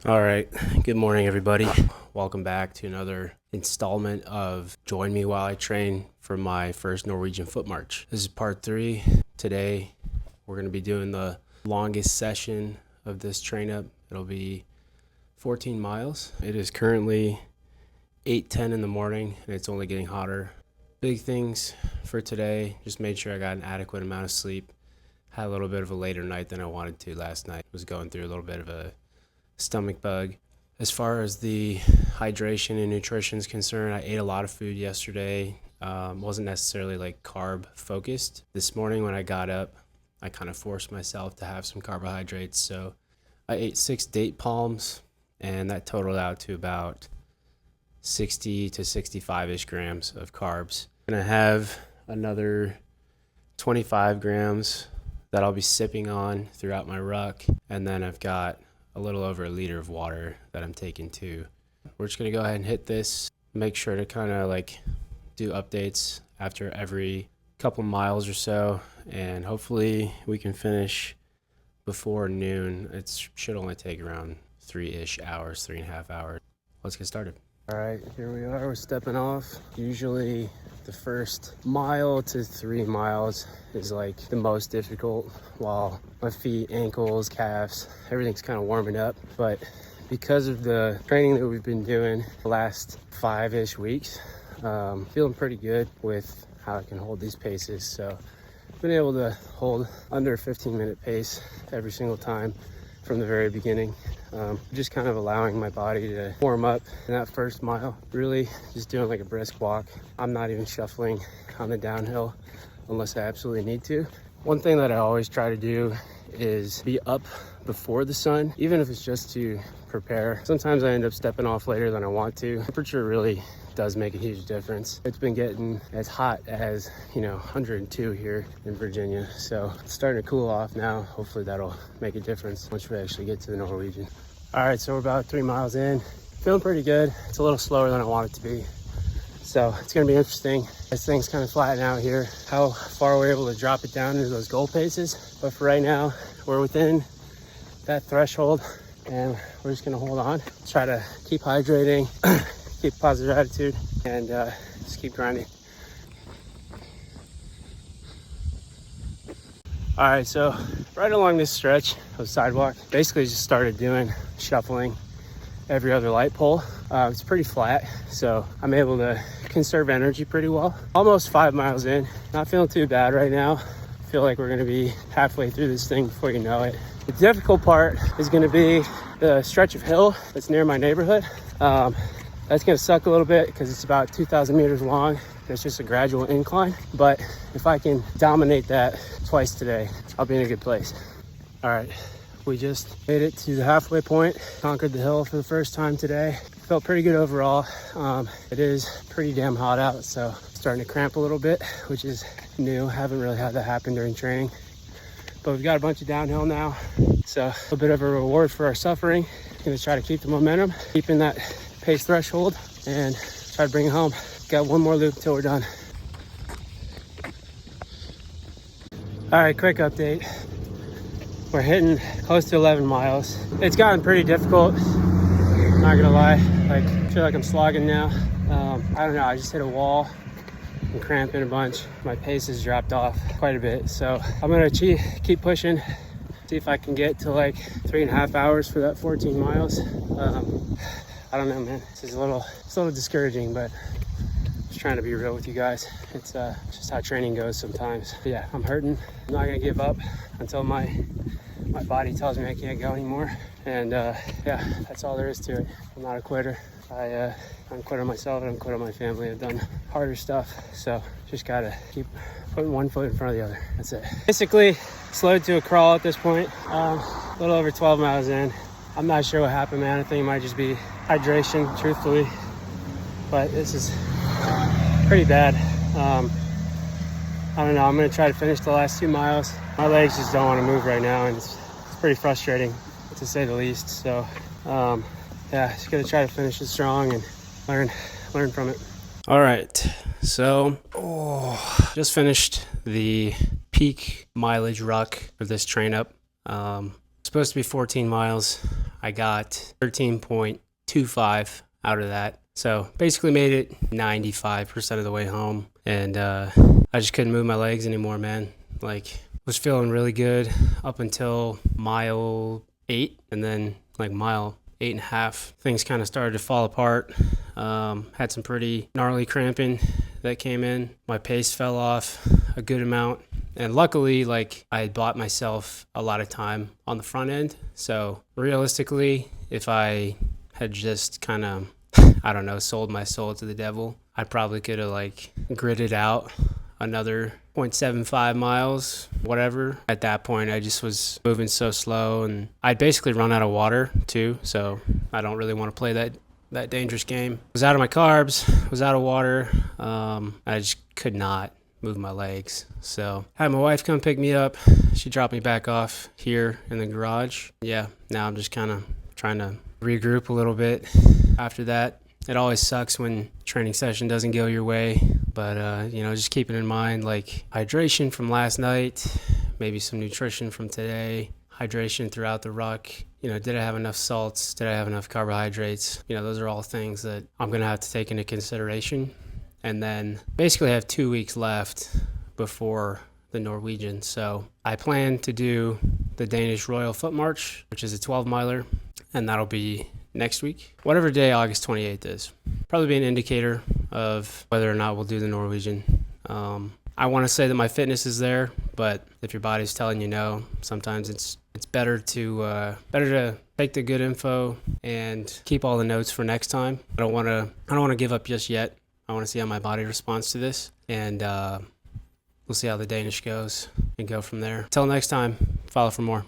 All right. Good morning, everybody. Welcome back to another installment of Join Me While I Train for my first Norwegian foot march. This is part 3. Today, we're going to be doing the longest session of this train up. It'll be 14 miles. It is currently 8:10 in the morning, and it's only getting hotter. Big things for today. Just made sure I got an adequate amount of sleep. Had a little bit of a later night than I wanted to last night. Was going through a little bit of a stomach bug. As far as the hydration and nutrition is concerned, I ate a lot of food yesterday. Wasn't necessarily like carb focused. This morning when I got up, I kind of forced myself to have some carbohydrates. So I ate 6 date palms, and that totaled out to about 60 to 65-ish grams of carbs. And I have another 25 grams that I'll be sipping on throughout my ruck. And then I've got a little over a liter of water that I'm taking too. We're just gonna go ahead and hit this. Make sure to kind of like do updates after every couple miles or so, and hopefully we can finish before noon. It should only take around 3-ish hours, 3.5 hours. Let's get started. All right, here we are. We're stepping off. Usually the first mile to 3 miles is like the most difficult, while my feet, ankles, calves, everything's kind of warming up. But because of the training that we've been doing the last 5-ish weeks, feeling pretty good with how I can hold these paces. So I've been able to hold under a 15-minute pace every single time from the very beginning. Just kind of allowing my body to warm up in that first mile, really just doing like a brisk walk. I'm not even shuffling on the downhill unless I absolutely need to. One thing that I always try to do is be up before the sun, even if it's just to prepare. Sometimes I end up stepping off later than I want to. Temperature really does make a huge difference. It's been getting as hot as 102 here in Virginia, so it's starting to cool off now. Hopefully that'll make a difference once we actually get to the Norwegian. All right, so we're about 3 miles in. Feeling pretty good. It's a little slower than I want it to be, so it's gonna be interesting as things kind of flatten out here, how far we're able to drop it down into those goal paces. But for right now, we're within that threshold, and we're just gonna hold on, try to keep hydrating, keep a positive attitude, and just keep grinding. All right, so right along this stretch of sidewalk, basically just started doing shuffling every other light pole. It's pretty flat, so I'm able to conserve energy pretty well. Almost 5 miles in, not feeling too bad right now. Feel like we're gonna be halfway through this thing before you know it. The difficult part is gonna be the stretch of hill that's near my neighborhood. That's gonna suck a little bit because it's about 2,000 meters long. It's just a gradual incline, but if I can dominate that twice today, I'll be in a good place. All right, we just made it to the halfway point, conquered the hill for the first time today. Felt pretty good overall. It is pretty damn hot out, so starting to cramp a little bit, which is new. Haven't really had that happen during training, but we've got a bunch of downhill now, so a little bit of a reward for our suffering. Gonna try to keep the momentum, keeping that pace threshold, and try to bring it home. Got one more loop till we're done. All right, quick update. We're hitting close to 11 miles. It's gotten pretty difficult, not gonna lie. I feel like I'm slogging now. I don't know, I just hit a wall and cramping a bunch. My pace has dropped off quite a bit, so I'm gonna keep pushing, see if I can get to like 3.5 hours for that 14 miles. I don't know, man. This is a little discouraging, but just trying to be real with you guys. It's just how training goes sometimes. But yeah, I'm hurting. I'm not gonna give up until my body tells me I can't go anymore. And yeah, that's all there is to it. I'm not a quitter. I'm quit on myself and I'm quit on my family. I've done harder stuff, so just gotta keep putting one foot in front of the other. That's it. Basically slowed to a crawl at this point. A little over 12 miles in. I'm not sure what happened, man. I think it might just be hydration, truthfully, but this is pretty bad. I don't know, I'm gonna try to finish the last 2 miles. My legs just don't want to move right now, and it's pretty frustrating to say the least. So yeah, just gonna try to finish it strong and learn from it. All right, so just finished the peak mileage ruck for this train up. Supposed to be 14 miles. I got 13.25 out of that. So basically made it 95% of the way home. And I just couldn't move my legs anymore, man. Like, was feeling really good up until mile 8, and then like mile 8.5, things kind of started to fall apart. Had some pretty gnarly cramping that came in. My pace fell off a good amount. And luckily, like, I had bought myself a lot of time on the front end. So realistically, if I had just kind of, I don't know, sold my soul to the devil, I probably could have like gritted out another 0.75 miles, whatever. At that point, I just was moving so slow, and I'd basically run out of water too. So I don't really want to play that dangerous game. Was out of my carbs, was out of water. I just could not move my legs. So I had my wife come pick me up. She dropped me back off here in the garage. Yeah, now I'm just kind of trying to regroup a little bit after that. It always sucks when training session doesn't go your way, but just keeping in mind like hydration from last night, maybe some nutrition from today, hydration throughout the ruck. Did I have enough salts? Did I have enough carbohydrates? Those are all things that I'm gonna have to take into consideration. And then basically I have 2 weeks left before the Norwegian. So I plan to do the Danish Royal Foot March, which is a 12-miler, and that'll be next week, whatever day August 28th is. Probably be an indicator of whether or not we'll do the Norwegian. I want to say that my fitness is there, but if your body's telling you no, sometimes it's better to take the good info and keep all the notes for next time. I don't want to give up just yet. I want to see how my body responds to this, and we'll see how the Danish goes and go from there. Till next time, follow for more.